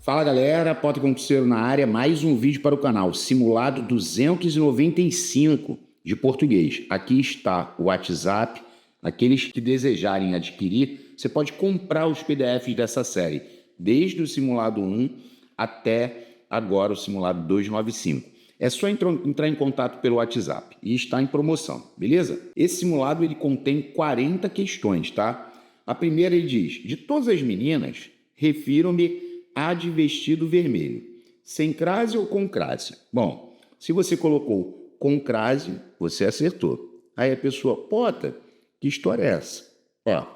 Fala galera, Potter Concurseiro na área, mais um vídeo para o canal, simulado 295 de português. Aqui está o WhatsApp, aqueles que desejarem adquirir, você pode comprar os PDFs dessa série, desde o simulado 1 até agora o simulado 295. É só entrar em contato pelo WhatsApp e está em promoção, beleza? Esse simulado ele contém 40 questões, tá? A primeira ele diz, de todas as meninas, refiro-me a de vestido vermelho, sem crase ou com crase? Bom, se você colocou com crase, você acertou. Aí a pessoa, Potter, que história é essa? Ó,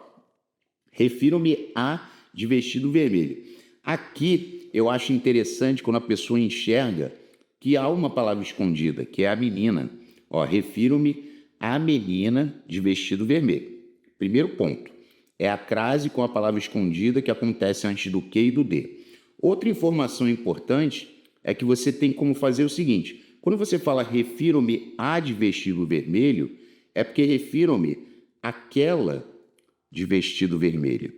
refiro-me a de vestido vermelho. Aqui eu acho interessante quando a pessoa enxerga que há uma palavra escondida, que é a menina. Ó, refiro-me à menina de vestido vermelho. Primeiro ponto. É a crase com a palavra escondida que acontece antes do que e do de. Outra informação importante é que você tem como fazer o seguinte. Quando você fala refiro-me a de vestido vermelho, é porque refiro-me àquela de vestido vermelho.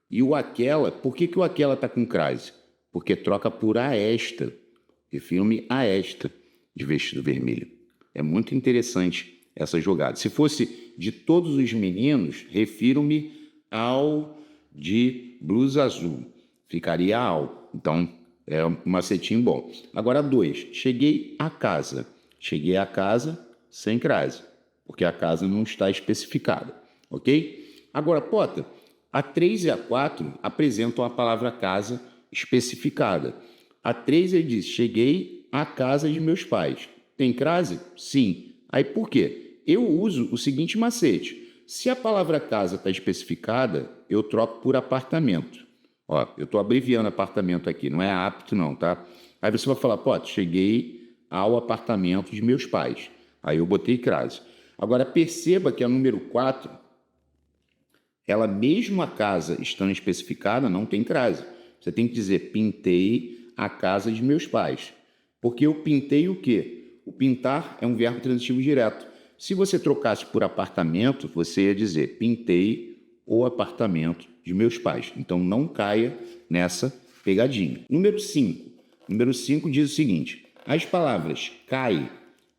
E o aquela, por que o aquela está com crase? Porque troca por a esta. Refiro-me a esta de vestido vermelho. É muito interessante essa jogada. Se fosse de todos os meninos, refiro-me ao de blusa azul. Ficaria ao. Então, é um macetinho bom. Agora, 2. Cheguei à casa. Cheguei à casa sem crase, porque a casa não está especificada, ok? Agora, Potter, a 3 e a 4 apresentam a palavra casa especificada. A 3 ele diz, cheguei à casa de meus pais. Tem crase? Sim. Aí por quê? Eu uso o seguinte macete. Se a palavra casa está especificada, eu troco por apartamento. Ó, eu estou abreviando apartamento aqui, não é apto não, tá? Aí você vai falar, pô, cheguei ao apartamento de meus pais. Aí eu botei crase. Agora perceba que a número 4, ela mesmo a casa estando especificada, não tem crase. Você tem que dizer, pintei a casa de meus pais. Porque eu pintei o quê? O pintar é um verbo transitivo direto. Se você trocasse por apartamento, você ia dizer, pintei o apartamento de meus pais. Então, não caia nessa pegadinha. Número 5. Número 5 diz o seguinte, as palavras cai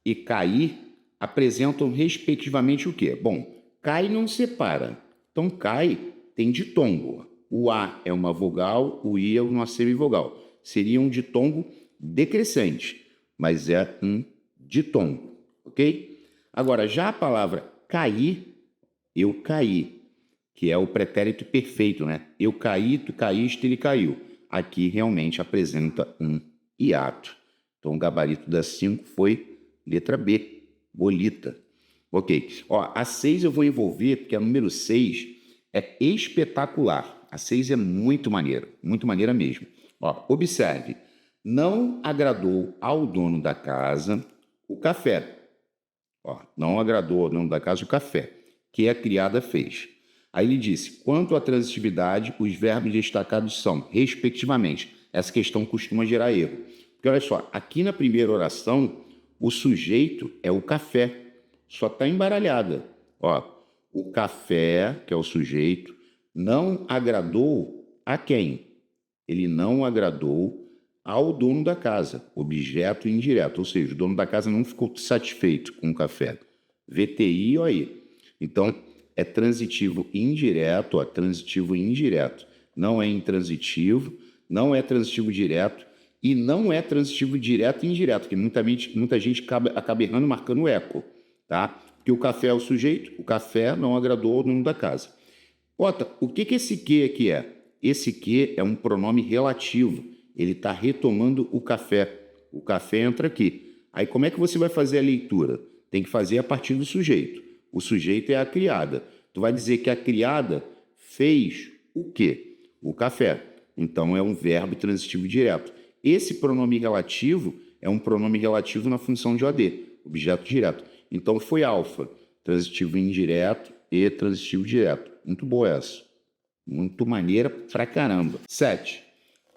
e cair apresentam respectivamente o quê? Bom, cai não separa. Então, cai tem ditongo. O A é uma vogal, o I é uma semivogal. Seria um ditongo decrescente, mas é um ditongo, ok? Agora, já a palavra cair, eu caí, que é o pretérito perfeito, né? Eu caí, tu caíste, ele caiu. Aqui realmente apresenta um hiato. Então, o gabarito da 5 foi letra B, bolita. Ok. Ó, a 6 eu vou envolver, porque a número 6 é espetacular. A 6 é muito maneira mesmo. Ó, observe. Não agradou ao dono da casa o café. Ó, não agradou ao dono da casa o café, que a criada fez. Aí ele disse, quanto à transitividade, os verbos destacados são, respectivamente. Essa questão costuma gerar erro. Porque olha só, aqui na primeira oração, o sujeito é o café. Só está embaralhada. Ó, o café, que é o sujeito, não agradou a quem? Ele não agradou ao dono da casa, objeto indireto. Ou seja, o dono da casa não ficou satisfeito com o café. VTI, olha aí. Então, é transitivo indireto, ó, transitivo indireto. Não é intransitivo, não é transitivo direto e não é transitivo direto e indireto, que muita gente acaba errando marcando eco, tá? Porque o café é o sujeito, o café não agradou ao dono da casa. Ota, o que esse que aqui é? Esse que é um pronome relativo, ele está retomando o café. O café entra aqui. Aí como é que você vai fazer a leitura? Tem que fazer a partir do sujeito. O sujeito é a criada. Tu vai dizer que a criada fez o quê? O café. Então, é um verbo transitivo direto. Esse pronome relativo é um pronome relativo na função de OD, objeto direto. Então, foi alfa, transitivo indireto e transitivo direto. Muito boa essa. Muito maneira pra caramba. 7.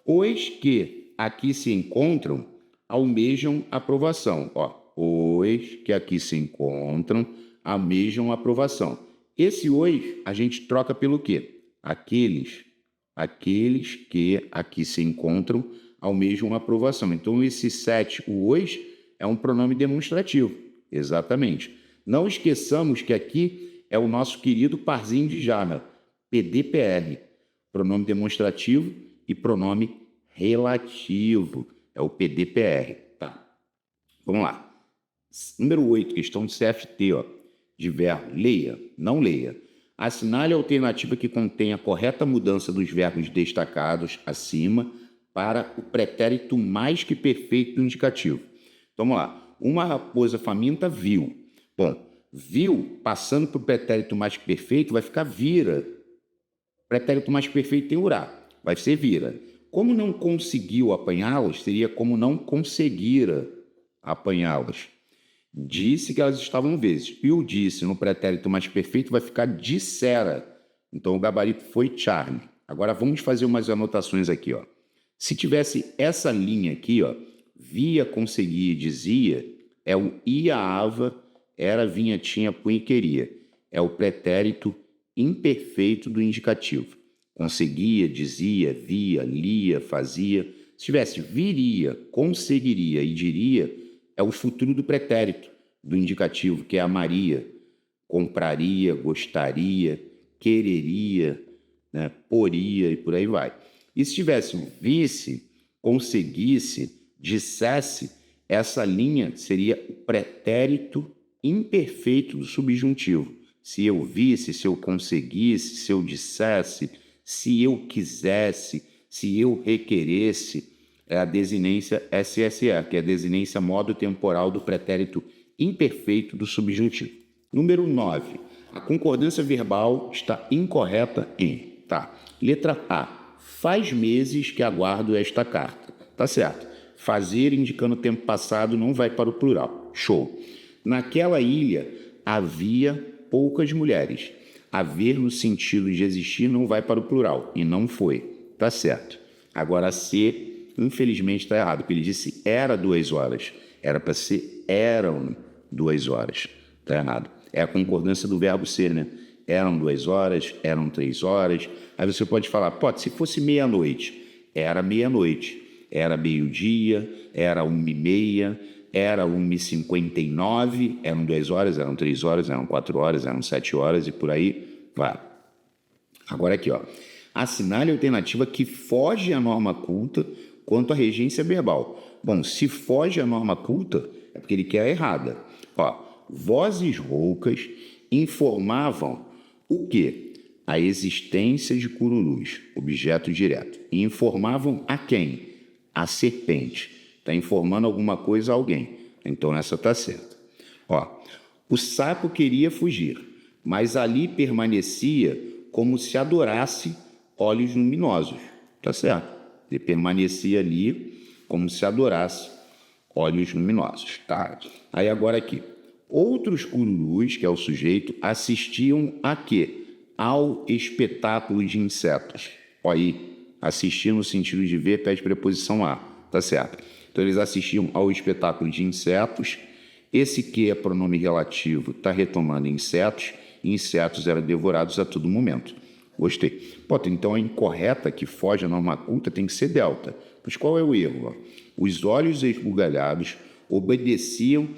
Os que aqui se encontram almejam aprovação. Ó, os que aqui se encontram almejam aprovação. Esse os a gente troca pelo quê? Aqueles aqueles que aqui se encontram almejam aprovação. Então, esse 7, o os, é um pronome demonstrativo. Exatamente. Não esqueçamos que aqui é o nosso querido parzinho de Java, PDPR, pronome demonstrativo e pronome relativo. É o PDPR. Tá. Vamos lá. Número 8, questão de CFT, ó, de verbo. Leia, não leia. Assinale a alternativa que contém a correta mudança dos verbos destacados acima para o pretérito mais que perfeito do indicativo. Então, vamos lá. Uma raposa faminta viu. Bom, viu, passando para o pretérito mais que perfeito, vai ficar vira. Pretérito mais perfeito tem urá. Vai ser vira. Como não conseguiu apanhá-las, seria como não conseguira apanhá-las. Disse que elas estavam vezes. E o disse no pretérito mais perfeito vai ficar dissera. Então o gabarito foi Charlie. Agora vamos fazer umas anotações aqui, ó. Se tivesse essa linha aqui, ó, via, conseguia, dizia, é o ia, ava, era, vinha, tinha, punha e queria. É o pretérito imperfeito do indicativo. Conseguia, dizia, via, lia, fazia. Se tivesse viria, conseguiria e diria, é o futuro do pretérito, do indicativo, que é amaria, compraria, gostaria, quereria, né, poria e por aí vai. E se tivesse um visse, conseguisse, dissesse, essa linha seria o pretérito imperfeito do subjuntivo. Se eu visse, se eu conseguisse, se eu dissesse, se eu quisesse, se eu requeresse, é a desinência SSE, que é a desinência modo temporal do pretérito imperfeito do subjuntivo. Número 9. A concordância verbal está incorreta em... Tá. Letra A. Faz meses que aguardo esta carta. Tá certo. Fazer indicando o tempo passado não vai para o plural. Show. Naquela ilha havia poucas mulheres. Haver no sentido de existir não vai para o plural. E não foi. Tá certo. Agora C... Infelizmente está errado, porque ele disse era 2 horas. Era para ser eram 2 horas. Está errado. É a concordância do verbo ser, né? Eram 2 horas, eram 3 horas. Aí você pode falar, pode, se fosse meia-noite, era meia-noite. Era meio-dia, era 1h30, era 1h59, eram 2 horas, eram 3 horas, eram 4 horas, eram 7 horas e por aí vai. Agora aqui, ó. Assinale a alternativa que foge à norma culta quanto à regência verbal. Bom, se foge à norma culta, é porque ele quer a errada. Ó, vozes roucas informavam o quê? A existência de cururus, objeto direto. E informavam a quem? A serpente. Está informando alguma coisa a alguém. Então, essa está certa. Ó, o sapo queria fugir, mas ali permanecia como se adorasse olhos luminosos. Está certo. Ele permanecia ali como se adorasse olhos luminosos, tá? Aí agora aqui. Outros cururus, que é o sujeito, assistiam a quê? Ao espetáculo de insetos. Olha aí, assistir no sentido de ver, pede preposição a, tá certo? Então eles assistiam ao espetáculo de insetos. Esse que é pronome relativo está retomando insetos, e insetos eram devorados a todo momento. Gostei. Pô, então a incorreta que foge à norma culta tem que ser delta. Mas qual é o erro? Os olhos esbugalhados obedeciam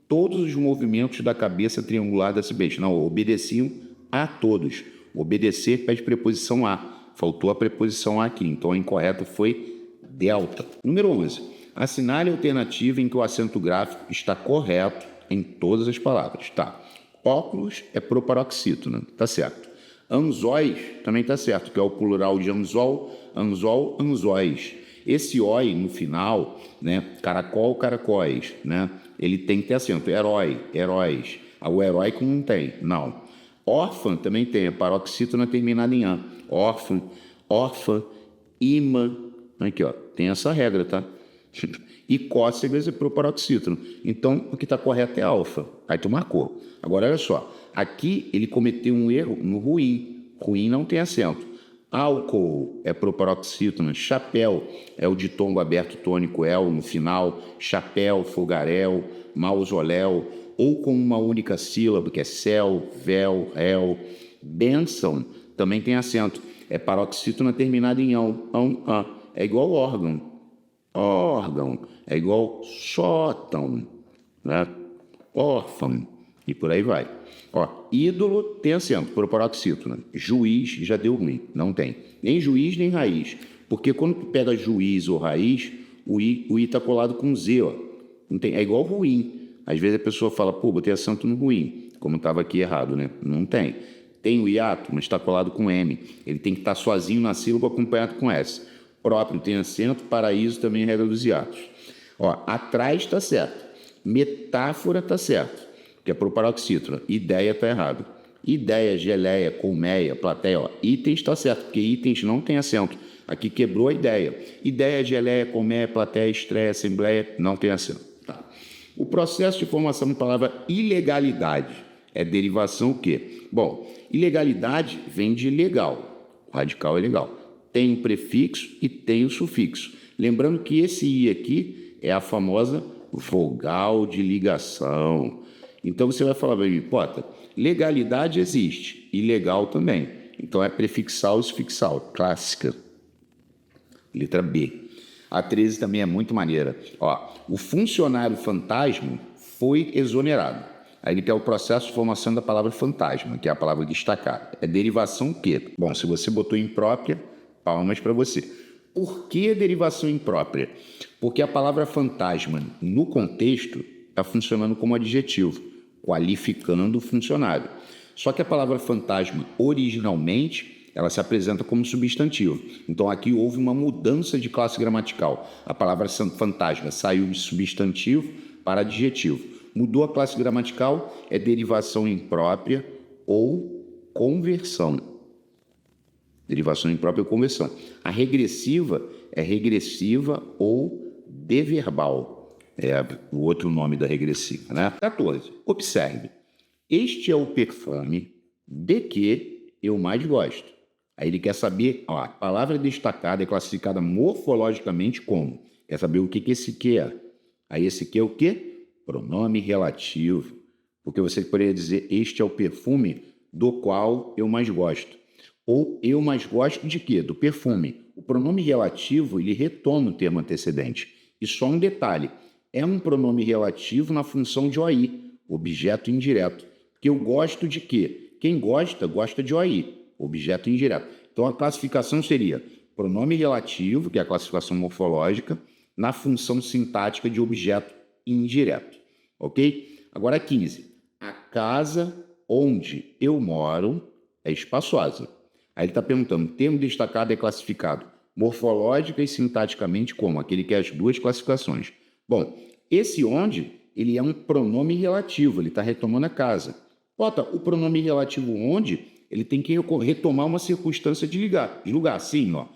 todos os movimentos da cabeça triangular da serpente. Não, obedeciam a todos. Obedecer pede preposição a. Faltou a preposição a aqui. Então a incorreta foi delta. Número 11. Assinale a alternativa em que o acento gráfico está correto em todas as palavras. Tá. Óculos é proparoxítona. Tá certo. Anzóis também está certo, que é o plural de anzol, anzol, anzóis. Esse oi no final, né, caracol, caracóis, né, ele tem que ter acento. Herói, heróis. O heróico não tem, não. Órfã também tem, a paroxítona terminada em an. Órfã, órfã, imã. Aqui, ó, tem essa regra, tá? E cócegas é proparoxítona. Então, o que está correto é alfa. Aí tu marcou. Agora, olha só. Aqui ele cometeu um erro no ruim. Ruim não tem acento. Álcool é proparoxítona. Chapéu é o ditongo aberto tônico el no final. Chapéu, fogaréu, mausoléu. Ou com uma única sílaba, que é céu, véu, el. Bênção também tem acento. É paroxítona terminada em ão. É igual órgão. É igual sótão, né? Órfão, e por aí vai. Ó, ídolo tem acento, por paroxítona. Juiz já deu ruim, não tem. Nem juiz, nem raiz. Porque quando tu pega juiz ou raiz, o I tá colado com Z, ó. Não tem, é igual ruim. Às vezes a pessoa fala, pô, botei acento no ruim, como estava aqui errado, né? Não tem. Tem o hiato, mas está colado com M. Ele tem que estar sozinho na sílaba, acompanhado com S. Próprio tem acento, paraíso também é regra dos hiatos. Ó, atrás está certo. Metáfora está certo, que é pro paroxítona. Ideia está errado. Ideia, geleia, colmeia, plateia, ó. Itens está certo, porque itens não tem acento. Aqui quebrou a ideia. Ideia, geleia, colmeia, plateia, estreia, assembleia, não tem acento. Tá. O processo de formação da palavra ilegalidade é derivação o quê? Bom, ilegalidade vem de legal. O radical é legal. Tem o prefixo e tem o sufixo. Lembrando que esse I aqui é a famosa vogal de ligação. Então você vai falar para mim, Pota, legalidade existe, ilegal também. Então é prefixal e sufixal, clássica. Letra B. A 13 também é muito maneira. Ó, o funcionário fantasma foi exonerado. Aí ele tem o processo de formação da palavra fantasma, que é a palavra destacada. É derivação o quê? Bom, se você botou imprópria, palmas para você. Por que derivação imprópria? Porque a palavra fantasma, no contexto, está funcionando como adjetivo, qualificando o funcionário. Só que a palavra fantasma, originalmente, ela se apresenta como substantivo. Então, aqui houve uma mudança de classe gramatical. A palavra fantasma saiu de substantivo para adjetivo. Mudou a classe gramatical, é derivação imprópria ou conversão. Derivação imprópria ou conversão. A regressiva é regressiva ou deverbal. É o outro nome da regressiva, né? 14. Observe. Este é o perfume de que eu mais gosto. Aí ele quer saber, ó, a palavra destacada é classificada morfologicamente como? Quer saber o que esse que é? Aí esse que é o quê? Pronome relativo. Porque você poderia dizer, este é o perfume do qual eu mais gosto. Ou eu mais gosto de quê? Do perfume. O pronome relativo, ele retoma o termo antecedente. E só um detalhe, é um pronome relativo na função de OI, objeto indireto. Porque eu gosto de quê? Quem gosta, gosta de OI, objeto indireto. Então a classificação seria pronome relativo, que é a classificação morfológica, na função sintática de objeto indireto. Ok? Agora 15. A casa onde eu moro é espaçosa. Aí ele está perguntando, termo destacado é classificado morfológica e sintaticamente como? Aquele que é as duas classificações. Bom, esse onde, ele é um pronome relativo, ele está retomando a casa. Bota, o pronome relativo onde, ele tem que retomar uma circunstância de lugar. Sim, ó.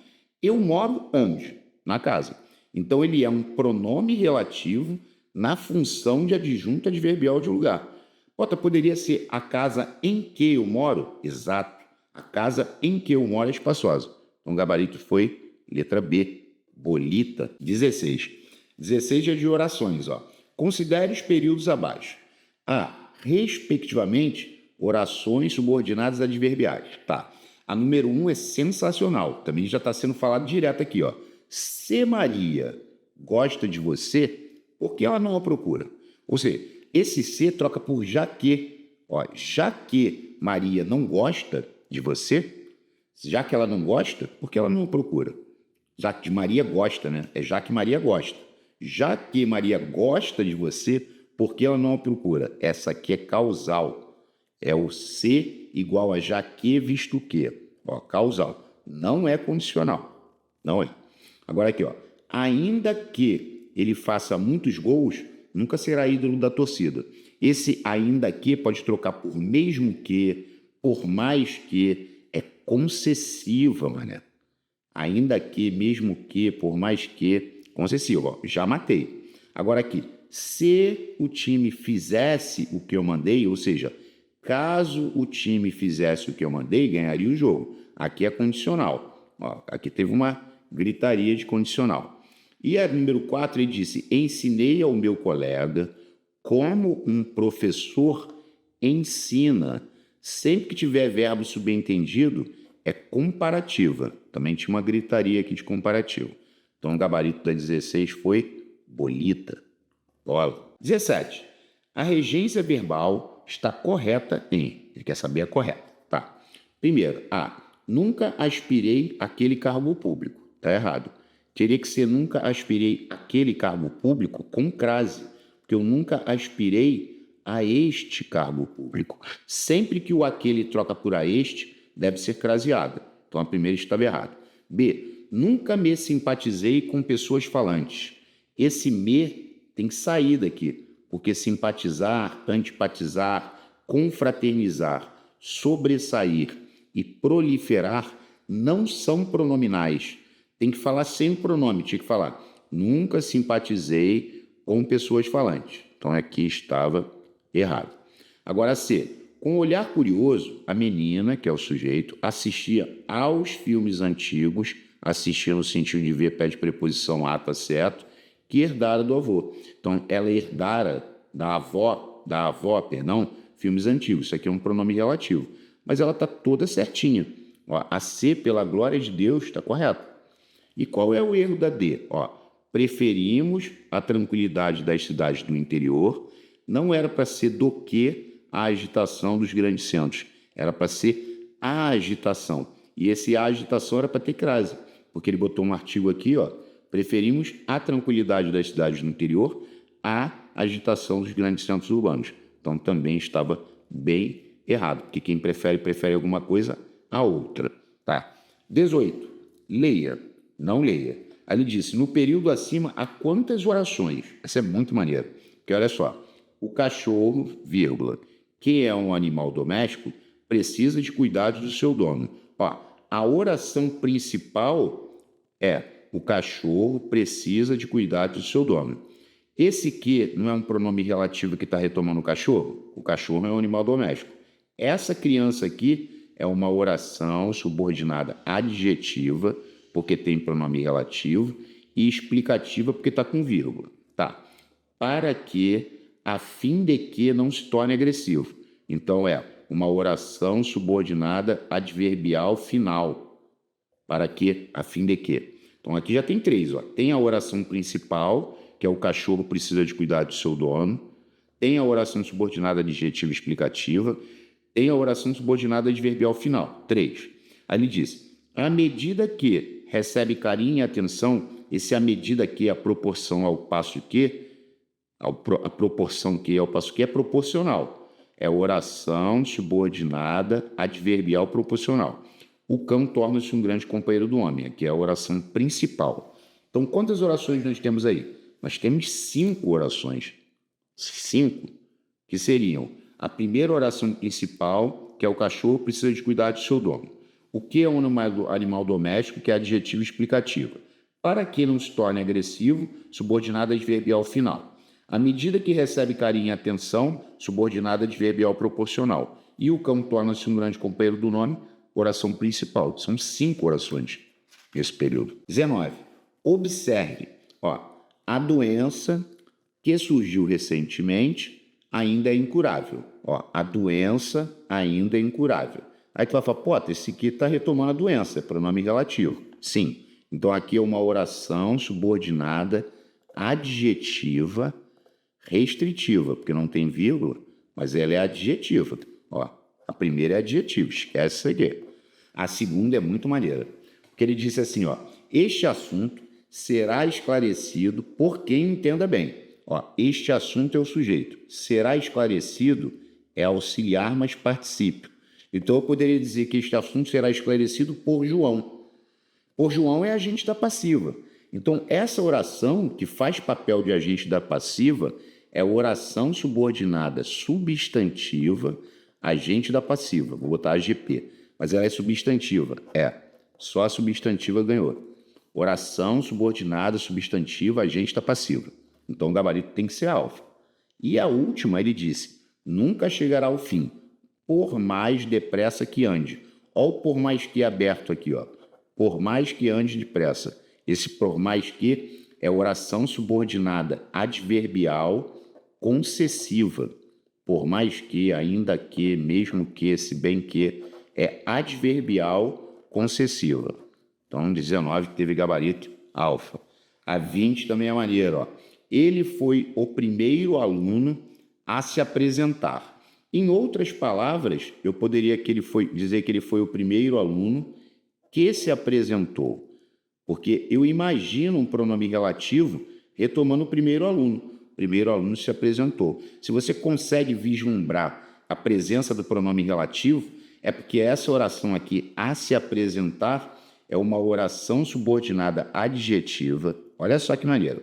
Eu moro onde? Na casa. Então, ele é um pronome relativo na função de adjunto adverbial de lugar. Bota, poderia ser a casa em que eu moro? Exato. A casa em que eu moro é espaçosa. Então, o gabarito foi letra B, bolita. 16. 16 é de orações, ó. Considere os períodos abaixo. A, respectivamente, orações subordinadas adverbiais. Tá. A número 1 é sensacional. Também já está sendo falado direto aqui, ó. Se Maria gosta de você, por que ela não a procura? Ou seja, esse se troca por já que. Ó, já que Maria não gosta de você, já que ela não gosta, por que ela não a procura? Já que Maria gosta, né? É já que Maria gosta. Já que Maria gosta de você, por que ela não a procura? Essa aqui é causal. É o se igual a já que visto que. Ó, causal. Não é condicional. Não é. Agora aqui, ó. Ainda que ele faça muitos gols, nunca será ídolo da torcida. Esse ainda que pode trocar por mesmo que, por mais que, é concessiva, mané. Ainda que, mesmo que, por mais que, concessiva. Ó, já matei. Agora aqui, se o time fizesse o que eu mandei, ou seja, caso o time fizesse o que eu mandei, ganharia o jogo. Aqui é condicional. Ó, aqui teve uma gritaria de condicional. E a número 4, ele disse, ensinei ao meu colega como um professor ensina. Sempre que tiver verbo subentendido, é comparativa. Também tinha uma gritaria aqui de comparativo. Então, o gabarito da 16 foi bolita. Bola. 17. A regência verbal está correta em... Ele quer saber a correta. Tá. Primeiro, A. Nunca aspirei aquele cargo público. Tá errado. Teria que ser nunca aspirei aquele cargo público com crase. Porque eu nunca aspirei a este cargo público. Sempre que o aquele troca por a este, deve ser craseada. Então, a primeira estava errada. B. Nunca me simpatizei com pessoas falantes. Esse me tem que sair daqui, porque simpatizar, antipatizar, confraternizar, sobressair e proliferar não são pronominais. Tem que falar sem pronome, tinha que falar. Nunca simpatizei com pessoas falantes. Então, aqui estava errado. Agora, C. Com olhar curioso, a menina, que é o sujeito, assistia aos filmes antigos, assistia no sentido de ver, pede preposição a, tá certo, que herdara do avô. Então, ela herdara da avó, filmes antigos. Isso aqui é um pronome relativo. Mas ela está toda certinha. Ó, a C, pela glória de Deus, está correta. E qual é o erro da D? Ó, preferimos a tranquilidade das cidades do interior. Não era para ser do que a agitação dos grandes centros. Era para ser a agitação. E esse a agitação era para ter crase. Porque ele botou um artigo aqui, ó. Preferimos a tranquilidade das cidades do interior à agitação dos grandes centros urbanos. Então, também estava bem errado, porque quem prefere alguma coisa a outra. Tá? 18. Leia, não leia. Aí ele disse, no período acima, há quantas orações? Essa é muito maneira. Porque olha só, o cachorro, vírgula, que é um animal doméstico, precisa de cuidados do seu dono. Ó, a oração principal é o cachorro precisa de cuidados do seu dono. Esse que não é um pronome relativo que está retomando o cachorro? O cachorro é um animal doméstico. Essa criança aqui é uma oração subordinada adjetiva, porque tem pronome relativo, e explicativa, porque está com vírgula. Tá. Para que, a fim de que não se torne agressivo. Então, é uma oração subordinada adverbial final. Para que, a fim de que. Então, aqui já tem 3. Ó. Tem a oração principal, que é o cachorro precisa de cuidar do seu dono. Tem a oração subordinada adjetiva explicativa. Tem a oração subordinada adverbial final. 3. Aí ele diz, à medida que recebe carinho e atenção, esse à medida que é a proporção ao passo que, a proporção que ao passo que é proporcional. É oração subordinada adverbial proporcional. O cão torna-se um grande companheiro do homem, que é a oração principal. Então, quantas orações nós temos aí? Nós temos 5 orações. 5, que seriam a primeira oração principal, que é o cachorro precisa de cuidar do seu dono. O que é um animal doméstico, que é adjetivo explicativa. Para que não se torne agressivo, subordinada adverbial final. À medida que recebe carinho e atenção, subordinada adverbial proporcional. E o cão torna-se um grande companheiro do nome, oração principal. São 5 orações nesse período. 19. Observe. Ó, a doença que surgiu recentemente ainda é incurável. Ó, a doença ainda é incurável. Aí tu vai falar, pô, esse aqui está retomando a doença, é pronome relativo. Sim. Então aqui é uma oração subordinada adjetiva restritiva, porque não tem vírgula, mas ela é adjetiva. Ó, a primeira é adjetiva, esquece isso aqui. A segunda é muito maneira, porque ele disse assim, ó, este assunto será esclarecido por quem entenda bem. Ó, este assunto é o sujeito. Será esclarecido é auxiliar, mas particípio. Então, eu poderia dizer que este assunto será esclarecido por João. Por João é agente da passiva. Então, essa oração, que faz papel de agente da passiva, é oração subordinada substantiva, agente da passiva. Vou botar AGP. Mas ela é substantiva. É. Só a substantiva ganhou. Oração subordinada, substantiva, agente da passiva. Então, o gabarito tem que ser alfa. E a última, ele disse, nunca chegará ao fim, por mais depressa que ande. Olha o por mais que aberto aqui, ó. Por mais que ande depressa. Esse por mais que é oração subordinada adverbial concessiva. Por mais que, ainda que, mesmo que, se bem que, é adverbial concessiva. Então, 19 teve gabarito alfa. A 20 também é maneiro, ó. Ele foi o primeiro aluno a se apresentar. Em outras palavras, eu poderia dizer que ele foi o primeiro aluno que se apresentou, porque eu imagino um pronome relativo retomando o primeiro aluno. O primeiro aluno se apresentou. Se você consegue vislumbrar a presença do pronome relativo, é porque essa oração aqui, a se apresentar, é uma oração subordinada adjetiva. Olha só que maneiro.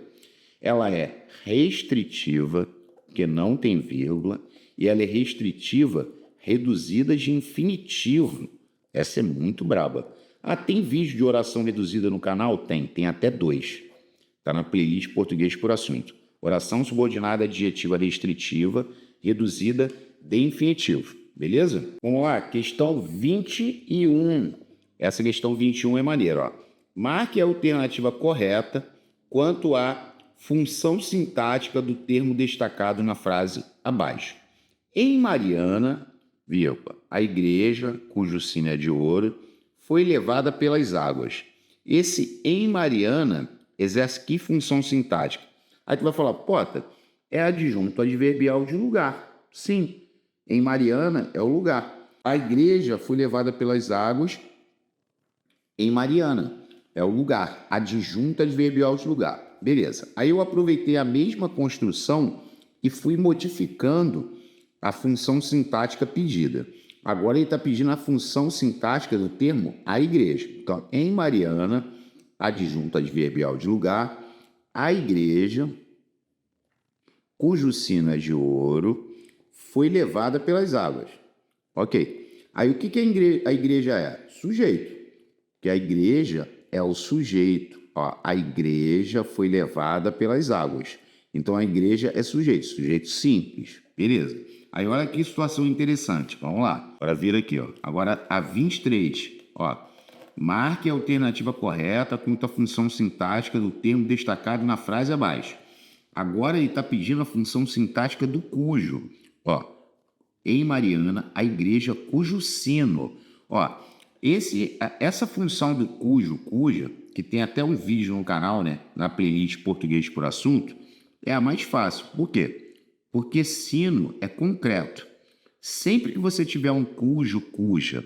Ela é restritiva, porque não tem vírgula, e ela é restritiva reduzida de infinitivo. Essa é muito braba. Ah, tem vídeo de oração reduzida no canal? Tem até 2. Está na playlist Português por Assunto. Oração subordinada adjetiva restritiva reduzida de infinitivo. Beleza? Vamos lá, questão 21. Essa questão 21 é maneira, ó. Marque a alternativa correta quanto à função sintática do termo destacado na frase abaixo. Em Mariana, vírgula, a igreja, cujo sino é de ouro, foi levada pelas águas. Esse em Mariana exerce que função sintática? Aí tu vai falar, Pota, é adjunto adverbial de lugar. Sim, em Mariana é o lugar. A igreja foi levada pelas águas em Mariana. É o lugar. Adjunto adverbial de lugar. Beleza. Aí eu aproveitei a mesma construção e fui modificando a função sintática pedida. Agora ele está pedindo a função sintática do termo a igreja. Então, em Mariana, adjunto adverbial de lugar, a igreja, cujo sino é de ouro, foi levada pelas águas. Ok. Aí o que a igreja é? Sujeito. Que a igreja é o sujeito. Ó, a igreja foi levada pelas águas. Então, a igreja é sujeito simples. Beleza. Aí, olha que situação interessante. Vamos lá. Agora, vira aqui, ó. Agora, a 23. Ó. Marque a alternativa correta quanto à função sintática do termo destacado na frase abaixo. Agora, ele está pedindo a função sintática do cujo. Ó. Em Mariana, a igreja cujo sino. Ó. Essa função do cuja, que tem até um vídeo no canal, né, na playlist Português por Assunto, é a mais fácil. Por quê? Porque sino é concreto. Sempre que você tiver um cujo, cuja,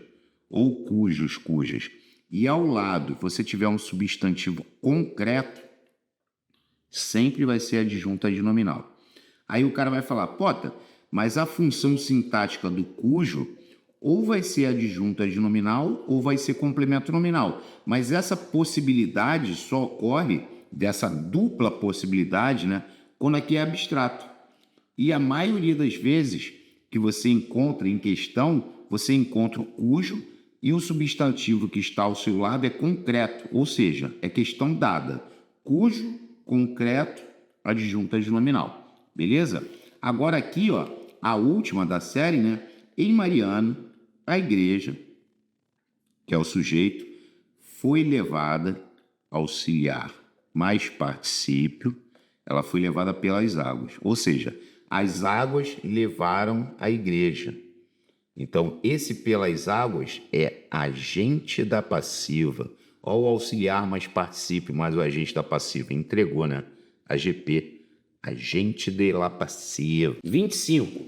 ou cujos, cujas, e ao lado você tiver um substantivo concreto, sempre vai ser adjunto adnominal. Aí o cara vai falar, Pota, mas a função sintática do cujo ou vai ser adjunto adnominal ou vai ser complemento nominal. Mas essa possibilidade só ocorre, dessa dupla possibilidade, né, quando aqui é abstrato. E a maioria das vezes que você encontra em questão, você encontra o cujo e o substantivo que está ao seu lado é concreto, ou seja, é questão dada. Cujo, concreto, adjunto adnominal. Beleza? Agora aqui, ó, a última da série, né? Em Mariano, a igreja, que é o sujeito, foi levada, auxiliar mais particípio, ela foi levada pelas águas. Ou seja, as águas levaram a igreja. Então, esse pelas águas é agente da passiva. Olha o auxiliar mais particípio, mais o agente da passiva. Entregou, né? AGP, agente de la passiva. 25.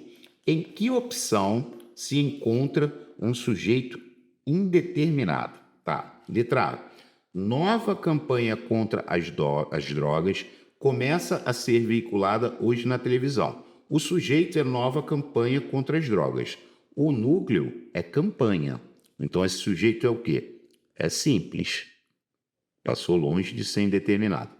Em que opção se encontra um sujeito indeterminado? Tá, letra A. Nova campanha contra as drogas começa a ser veiculada hoje na televisão. O sujeito é nova campanha contra as drogas. O núcleo é campanha. Então, esse sujeito é o quê? É simples. Passou longe de ser indeterminado.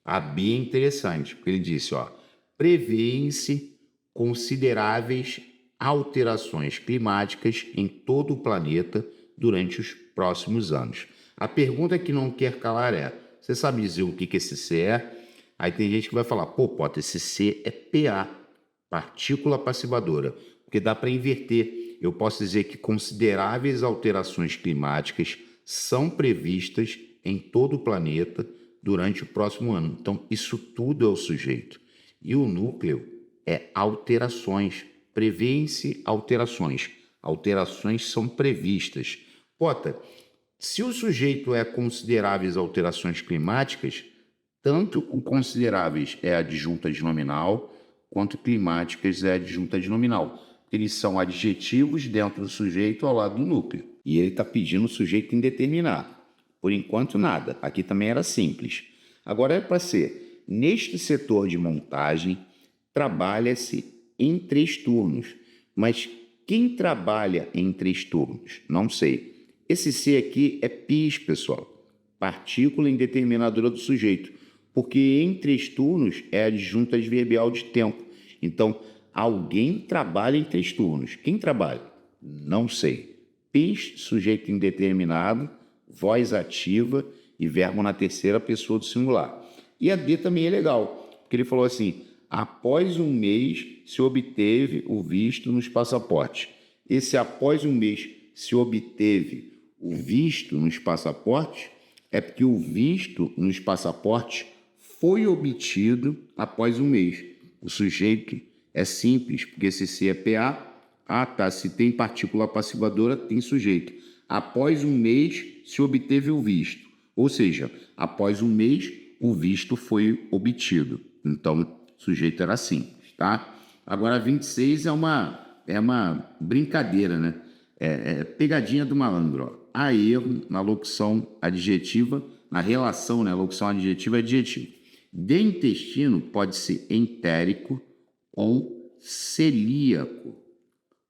A B é interessante, porque ele disse, ó, prevêem-se consideráveis alterações climáticas em todo o planeta durante os próximos anos. A pergunta que não quer calar é, você sabe dizer o que esse C é? Aí tem gente que vai falar, pô, Pota, esse C é PA, partícula passivadora, porque dá para inverter. Eu posso dizer que consideráveis alterações climáticas são previstas em todo o planeta durante o próximo ano. Então, isso tudo é o sujeito. E o núcleo é alterações. Prevêem-se alterações. Alterações são previstas. Pota, Se o sujeito é consideráveis alterações climáticas, tanto o consideráveis é adjunta de nominal, quanto climáticas é adjunta de nominal. Eles são adjetivos dentro do sujeito ao lado do núcleo. E ele está pedindo o sujeito indeterminado. Por enquanto, nada. Aqui também era simples. Agora é para ser: neste setor de montagem, trabalha-se em 3 turnos. Mas quem trabalha em 3 turnos? Não sei. Esse C aqui é PIS, pessoal. Partícula indeterminadora do sujeito. Porque em 3 turnos é adjunta adverbial de tempo. Então, alguém trabalha em 3 turnos. Quem trabalha? Não sei. PIS, sujeito indeterminado, voz ativa e verbo na terceira pessoa do singular. E a D também é legal, porque ele falou assim: após um mês se obteve o visto nos passaportes. Esse após um mês se obteve o visto nos passaportes é porque o visto nos passaportes foi obtido após um mês. O sujeito é simples, porque esse C é PA. Ah, tá. Se tem partícula passivadora, tem sujeito. Após um mês se obteve o visto. Ou seja, após um mês o visto foi obtido. Então, o sujeito era simples, tá? Agora, 26 é uma brincadeira, né? É pegadinha do malandro. Ó. Há erro na locução adjetiva, na relação, né? Locução adjetiva é adjetivo. De intestino pode ser entérico ou celíaco.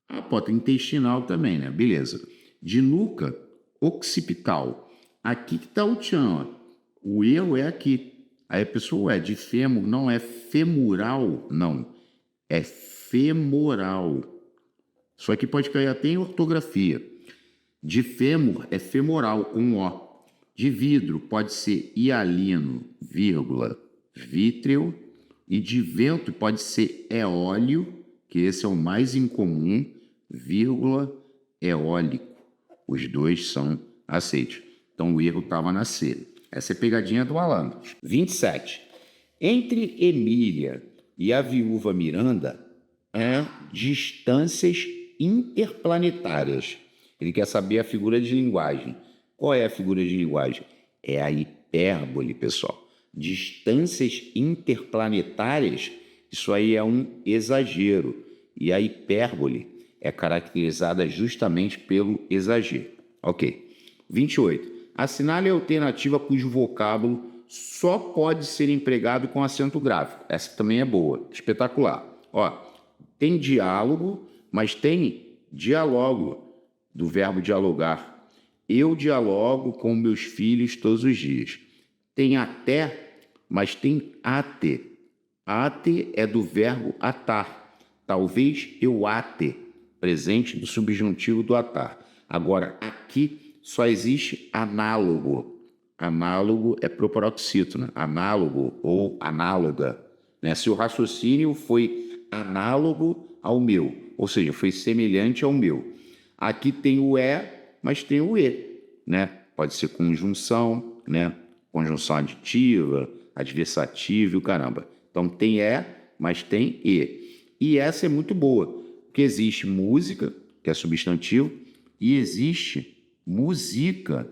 Ah, pode ter intestinal também, né? Beleza. De nuca, occipital. Aqui que está o tchan, ó. O erro é aqui. Aí a pessoa de fêmur, não é femural, não. É femoral. Só que pode cair até em ortografia. De fêmur é femoral, com O. De vidro pode ser hialino, vírgula, vítreo. E de vento pode ser eólio, que esse é o mais incomum, vírgula, eólico. Os dois são aceitos. Então o erro estava na C. Essa é a pegadinha do malandro. 27. Entre Emília e a viúva Miranda distâncias interplanetárias. Ele quer saber a figura de linguagem. Qual é a figura de linguagem? É a hipérbole, pessoal. Distâncias interplanetárias, isso aí é um exagero. E a hipérbole é caracterizada justamente pelo exagero. Ok. 28. Assinale a alternativa cujo vocábulo só pode ser empregado com acento gráfico. Essa também é boa, espetacular. Ó, tem diálogo, mas tem diálogo, do verbo dialogar. Eu dialogo com meus filhos todos os dias. Tem até, mas tem ate. Ate é do verbo atar. Talvez eu ate, presente do subjuntivo do atar. Agora, aqui só existe análogo. Análogo é proparoxítona, análogo ou análoga. Né? Se o raciocínio foi análogo ao meu, ou seja, foi semelhante ao meu. Aqui tem o mas tem o e. Né? Pode ser conjunção, né? Conjunção aditiva, adversativa e o caramba. Então tem mas tem e. E essa é muito boa, porque existe música, que é substantivo, e existe musica,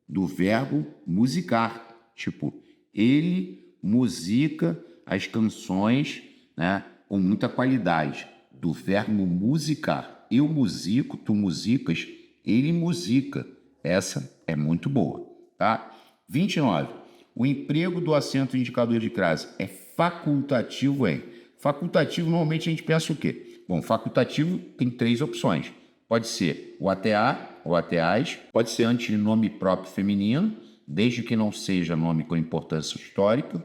do verbo musicar. Tipo, ele musica as canções, né, com muita qualidade, do verbo musicar. Eu musico, tu musicas, ele musica. Essa é muito boa, tá? 29. O emprego do acento indicador de crase é facultativo em. Facultativo, normalmente a gente pensa o quê? Bom, facultativo tem 3 opções. Pode ser o ATA ou ATAs, pode ser antes de nome próprio feminino, desde que não seja nome com importância histórica,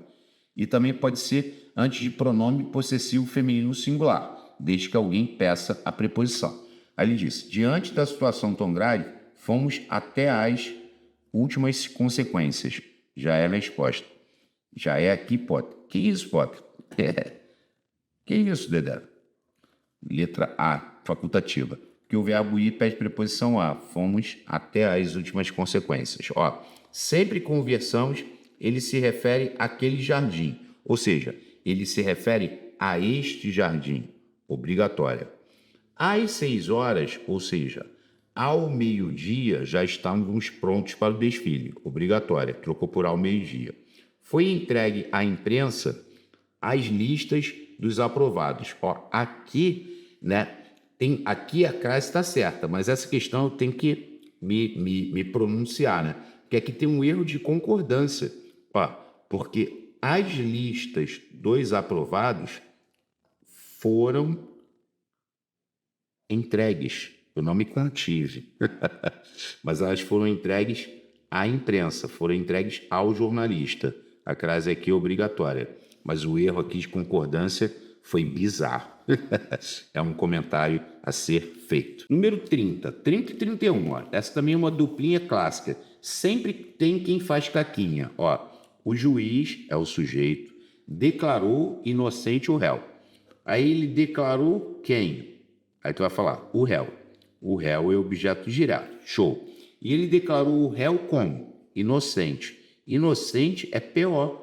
e também pode ser antes de pronome possessivo feminino singular, desde que alguém peça a preposição. Aí ele diz: diante da situação tão grave, fomos até as últimas consequências. Já é a resposta. Já é aqui, Potter. Que isso, Potter? Que isso, Dedé? Letra A, facultativa. Que o verbo ir pede preposição a. Fomos até as últimas consequências. Ó, sempre que conversamos, ele se refere àquele jardim. Ou seja, ele se refere a este jardim. Obrigatória. Às 6 horas, ou seja, ao meio-dia já estávamos prontos para o desfile, obrigatória, trocou por ao meio-dia. Foi entregue à imprensa as listas dos aprovados. Ó, aqui, né, aqui a crase está certa, mas essa questão eu tenho que me pronunciar, né? Porque aqui tem um erro de concordância, ó, porque as listas dos aprovados foram entregues. Eu não me contive, mas elas foram entregues à imprensa, foram entregues ao jornalista. A crase aqui é obrigatória, mas o erro aqui de concordância foi bizarro. É um comentário a ser feito. Número 30 e 31, ó. Essa também é uma duplinha clássica. Sempre tem quem faz caquinha. Ó, o juiz é o sujeito, declarou inocente o réu. Aí ele declarou quem? Aí tu vai falar, o réu. O réu é objeto direto. Show. E ele declarou o réu como? Inocente. Inocente é PO.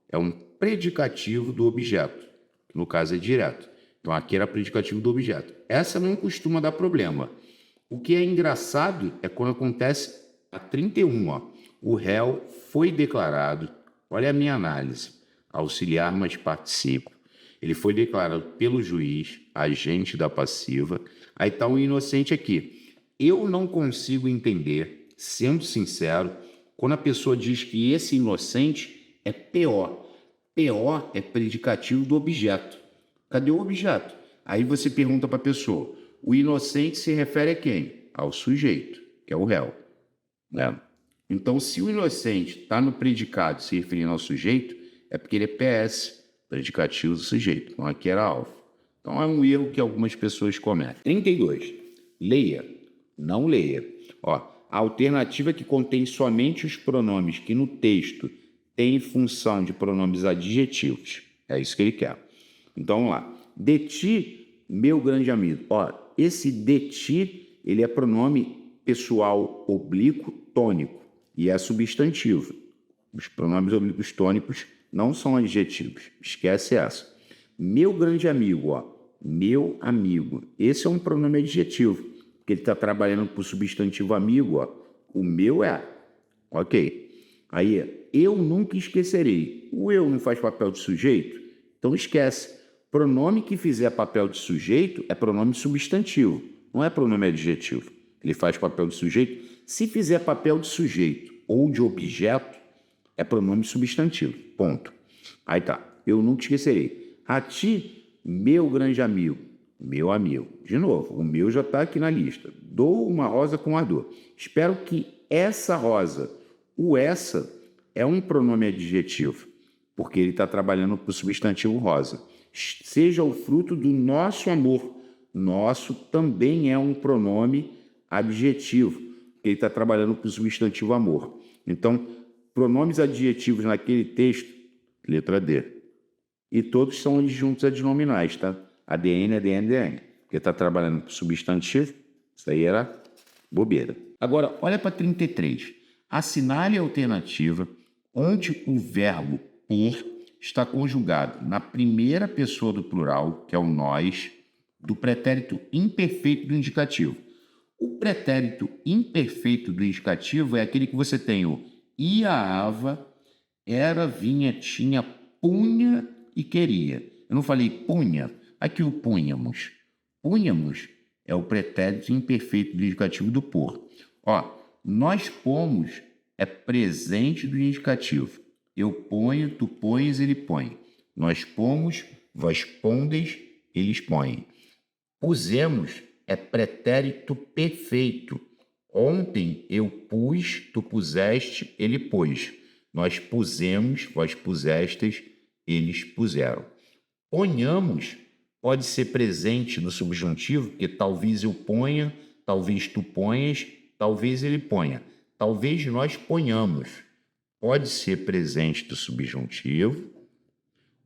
É um predicativo do objeto. Que no caso é direto. Então aqui era predicativo do objeto. Essa não costuma dar problema. O que é engraçado é quando acontece a 31. Ó. O réu foi declarado. Olha a minha análise. Auxiliar, mas participo. Ele foi declarado pelo juiz, agente da passiva. Aí está o inocente aqui. Eu não consigo entender, sendo sincero, quando a pessoa diz que esse inocente é PO. PO é predicativo do objeto. Cadê o objeto? Aí você pergunta para a pessoa, o inocente se refere a quem? Ao sujeito, que é o réu. Né? Então, se o inocente está no predicado se referindo ao sujeito, é porque ele é PS, predicativo do sujeito. Então, aqui era alvo. Então, é um erro que algumas pessoas cometem. 32. Leia, não leia. Ó, a alternativa que contém somente os pronomes que no texto têm função de pronomes adjetivos. É isso que ele quer. Então, vamos lá. De ti, meu grande amigo. Ó, esse de ti, ele é pronome pessoal oblíquo tônico e é substantivo. Os pronomes oblíquos tônicos não são adjetivos. Esquece essa. Meu grande amigo, ó. Meu amigo. Esse é um pronome adjetivo, porque ele está trabalhando para o substantivo amigo, ó. O meu é. Ok. Aí, eu nunca esquecerei. O eu não faz papel de sujeito? Então esquece. Pronome que fizer papel de sujeito é pronome substantivo, não é pronome adjetivo. Ele faz papel de sujeito. Se fizer papel de sujeito ou de objeto, é pronome substantivo. Ponto. Aí tá. Eu nunca esquecerei. A ti, meu grande amigo. Meu amigo. De novo, o meu já está aqui na lista. Dou uma rosa com ardor. Espero que essa rosa, o essa, é um pronome adjetivo, porque ele está trabalhando para o substantivo rosa. Seja o fruto do nosso amor. Nosso também é um pronome adjetivo, porque ele está trabalhando para o substantivo amor. Então, pronomes adjetivos naquele texto, letra D. E todos são adjuntos adnominais, tá? ADN, ADN, ADN. Porque está trabalhando para o substantivo, isso aí era bobeira. Agora, olha para 33. Assinale a alternativa onde o verbo por está conjugado na primeira pessoa do plural, que é o nós, do pretérito imperfeito do indicativo. O pretérito imperfeito do indicativo é aquele que você tem o ia, ava, era, vinha, tinha, punha e queria. Eu não falei punha, aqui o punhamos. Punhamos é o pretérito imperfeito do indicativo do por. Ó, nós pomos é presente do indicativo. Eu ponho, tu pões, ele põe. Nós pomos, vós pondes, eles põem. Pusemos é pretérito perfeito. Ontem eu pus, tu puseste, ele pôs. Nós pusemos, vós pusestes, eles puseram. Ponhamos pode ser presente no subjuntivo, porque talvez eu ponha, talvez tu ponhas, talvez ele ponha. Talvez nós ponhamos. Pode ser presente do subjuntivo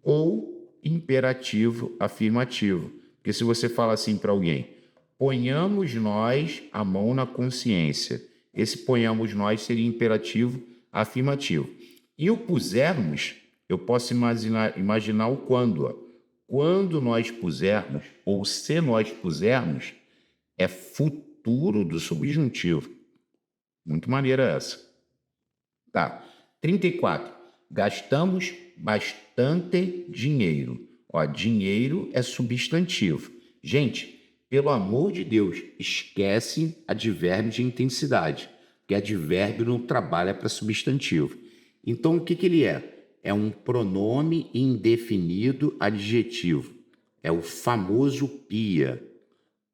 ou imperativo afirmativo. Porque se você fala assim para alguém, ponhamos nós a mão na consciência. Esse ponhamos nós seria imperativo afirmativo. E o pusermos, eu posso imaginar o quando. Ó. Quando nós pusermos, ou se nós pusermos, é futuro futuro do subjuntivo. Muito maneira essa. Tá. 34. Gastamos bastante dinheiro. Ó, dinheiro é substantivo. Gente, pelo amor de Deus, esquece advérbio de intensidade, porque advérbio não trabalha para substantivo. Então, o que ele é? É um pronome indefinido adjetivo. É o famoso PIA.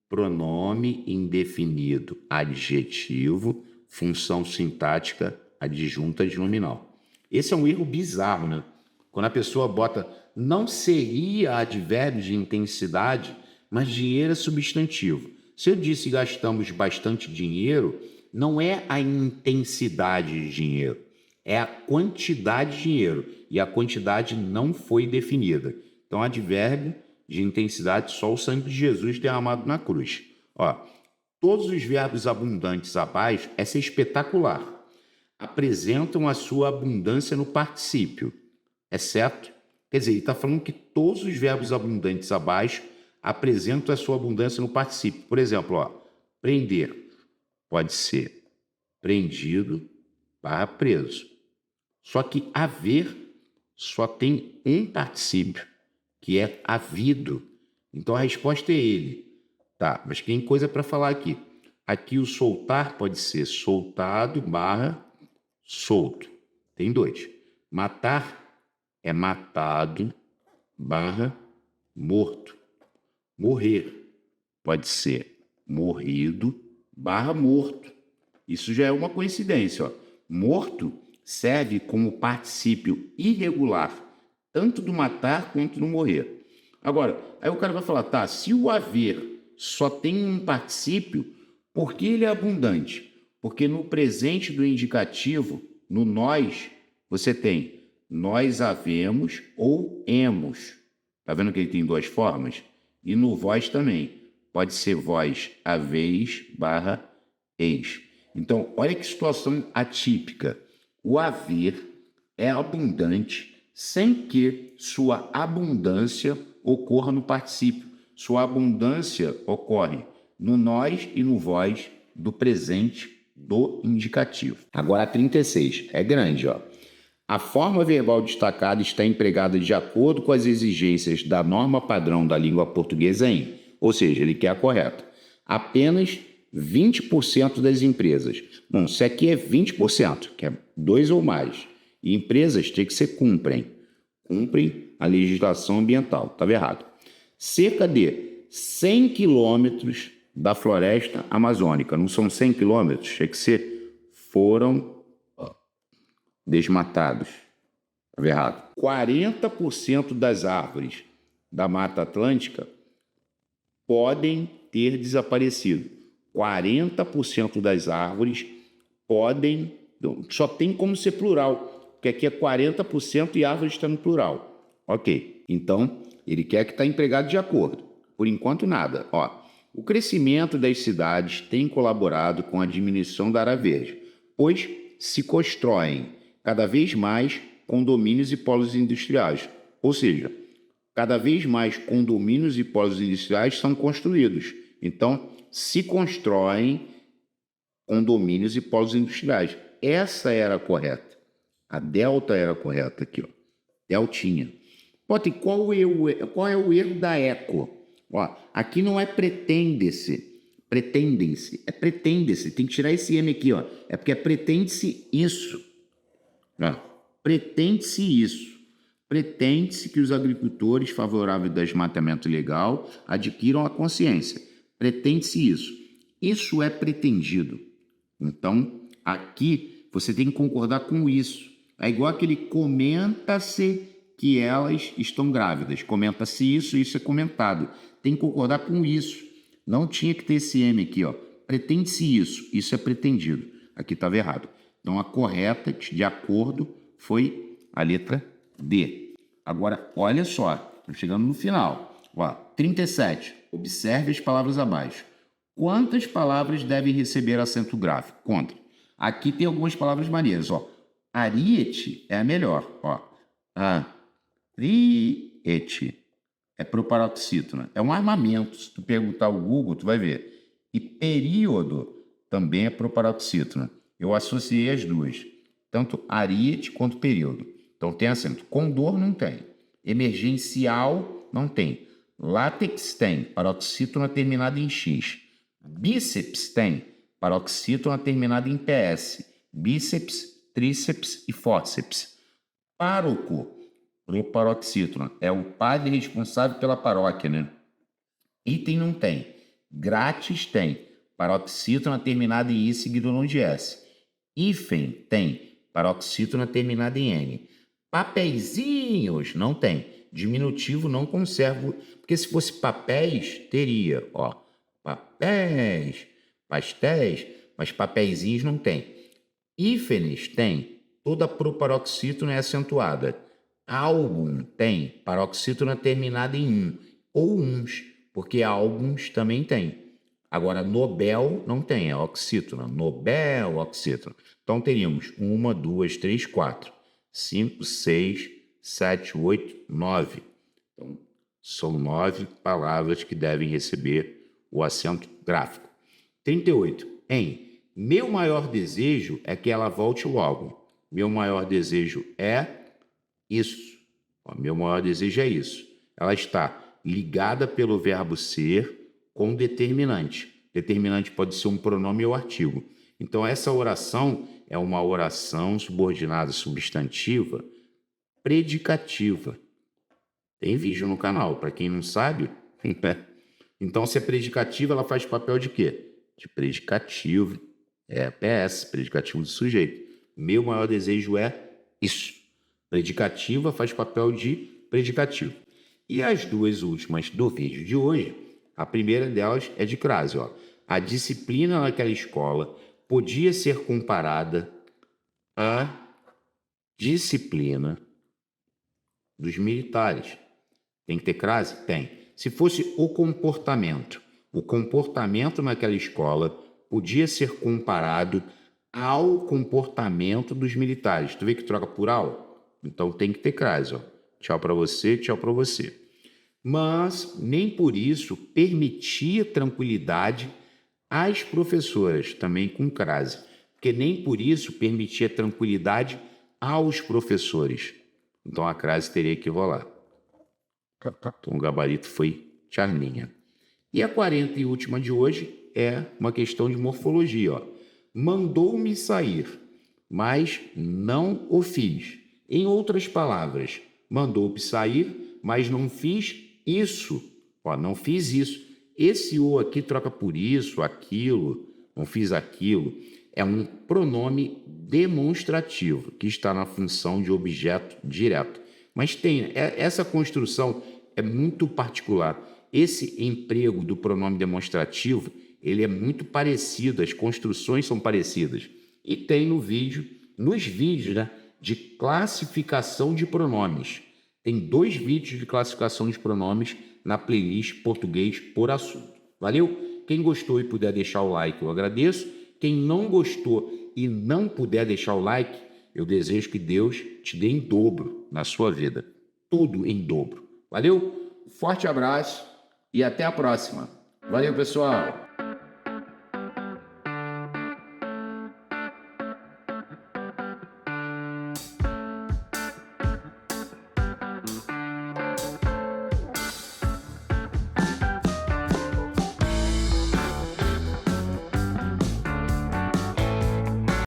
Pronome indefinido adjetivo, função sintática adjunta de nominal. Esse é um erro bizarro, né? Quando a pessoa bota não seria advérbio de intensidade, mas dinheiro é substantivo. Se eu disse gastamos bastante dinheiro, não é a intensidade de dinheiro, é a quantidade de dinheiro. E a quantidade não foi definida. Então, advérbio de intensidade, só o sangue de Jesus derramado na cruz. Ó, todos os verbos abundantes abaixo, essa é espetacular, apresentam a sua abundância no particípio, é certo? Quer dizer, ele está falando que todos os verbos abundantes abaixo apresentam a sua abundância no particípio. Por exemplo, ó, prender pode ser prendido barra preso. Só que haver só tem um particípio, que é havido. Então a resposta é ele. Tá, mas tem coisa para falar aqui. Aqui o soltar pode ser soltado barra solto. Tem dois. Matar é matado barra morto. Morrer pode ser morrido barra morto. Isso já é uma coincidência. Ó. Morto serve como particípio irregular, tanto do matar quanto do morrer. Agora, aí o cara vai falar, tá, se o haver só tem um particípio, por que ele é abundante? Porque no presente do indicativo, no nós, você tem nós havemos ou hemos. Tá vendo que ele tem duas formas? E no vós também. Pode ser vós haveis barra eis. Então, olha que situação atípica. O haver é abundante sem que sua abundância ocorra no particípio. Sua abundância ocorre no nós e no vós do presente do indicativo. Agora, a 36. É grande, ó. A forma verbal destacada está empregada de acordo com as exigências da norma padrão da língua portuguesa em, ou seja, ele quer a correta, apenas 20% das empresas. Bom, se aqui é 20%, que é 2 ou mais, e empresas tem que ser cumprem a legislação ambiental. Estava errado. Cerca de 100 quilômetros da floresta amazônica, não são 100 quilômetros, tinha que ser, foram desmatados. Estava errado. 40% das árvores da Mata Atlântica podem ter desaparecido. 40% das árvores podem... Só tem como ser plural, porque aqui é 40% e árvore está no plural. Ok, então ele quer que está empregado de acordo. Por enquanto, nada. Ó, o crescimento das cidades tem colaborado com a diminuição da área verde, pois se constroem cada vez mais condomínios e polos industriais. Ou seja, cada vez mais condomínios e polos industriais são construídos. Então, se constroem condomínios e polos industriais. Essa era a correta. A delta era a correta aqui, ó. Deltinha. Pode, qual é o erro da eco? Ó, aqui não é pretende-se. Pretendem-se. É pretende-se. Tem que tirar esse M aqui, ó. É porque é pretende-se isso. Ó, pretende-se isso. Pretende-se que os agricultores favoráveis ao desmatamento ilegal adquiram a consciência. Pretende-se isso. Isso é pretendido. Então, aqui você tem que concordar com isso. É igual aquele comenta-se que elas estão grávidas. Comenta-se isso, isso é comentado. Tem que concordar com isso. Não tinha que ter esse M aqui, ó. Pretende-se isso, isso é pretendido. Aqui estava errado. Então, a correta, de acordo, foi a letra D. Agora, olha só, estamos chegando no final. Ó, 37. Observe as palavras abaixo. Quantas palavras devem receber acento gráfico? Conta. Aqui tem algumas palavras maneiras, ó. Ariete é a melhor, ó. Ariete é proparoxítona. É um armamento. Se tu perguntar ao Google, tu vai ver. E período também é proparoxítona. Eu associei as duas, tanto aríete quanto período. Então tem acento. Condor não tem. Emergencial não tem. Látex tem, paroxítona terminada em X. Bíceps tem, paroxítona terminada em PS. Bíceps, tríceps e fórceps. Pároco, proparoxítona, é o padre responsável pela paróquia, né? Item não tem. Grátis tem, paroxítona terminada em I seguido não de S. Hífen tem, paroxítona terminada em N. Papeizinhos não tem. Diminutivo não conservo, porque se fosse papéis, teria, ó, papéis, pastéis, mas papeizinhos não tem. Hífenes tem, toda proparoxítona é acentuada. Álbum tem, paroxítona terminada em um, ou uns, porque álbuns também tem. Agora, Nobel não tem, é oxítona. Nobel, oxítona. Então, teríamos 1, 2, 3, 4, 5, 6, 7, 8, 9. Então, são 9 palavras que devem receber o acento gráfico. 38. Em meu maior desejo é que ela volte logo. Meu maior desejo é isso. Ó, meu maior desejo é isso. Ela está ligada pelo verbo ser com determinante. Determinante pode ser um pronome ou artigo. Então, essa oração é uma oração subordinada substantiva predicativa. Tem vídeo no canal, para quem não sabe. Então, se é predicativa, ela faz papel de quê? De predicativo. É PS, predicativo do sujeito. Meu maior desejo é isso. Predicativa faz papel de predicativo. E as duas últimas do vídeo de hoje, a primeira delas é de crase, ó. A disciplina naquela escola podia ser comparada à disciplina dos militares. Tem que ter crase? Tem. Se fosse o comportamento naquela escola podia ser comparado ao comportamento dos militares. Tu vê que troca por ao? Então tem que ter crase, ó. Tchau para você, tchau para você. Mas nem por isso permitia tranquilidade às professoras, também com crase, porque nem por isso permitia tranquilidade aos professores. Então a crase teria que rolar. Então o gabarito foi charminha. E a 40 e última de hoje é uma questão de morfologia, ó. Mandou-me sair, mas não o fiz. Em outras palavras, mandou-me sair, mas não fiz isso. Ó, não fiz isso. Esse o aqui troca por isso, aquilo, não fiz aquilo. É um pronome demonstrativo que está na função de objeto direto. Mas essa construção é muito particular. Esse emprego do pronome demonstrativo, ele é muito parecido, as construções são parecidas. E tem nos vídeos, né, de classificação de pronomes. Tem 2 vídeos de classificação de pronomes na playlist Português por Assunto. Valeu? Quem gostou e puder deixar o like, eu agradeço. Quem não gostou e não puder deixar o like, eu desejo que Deus te dê em dobro na sua vida. Tudo em dobro. Valeu? Forte abraço e até a próxima. Valeu, pessoal!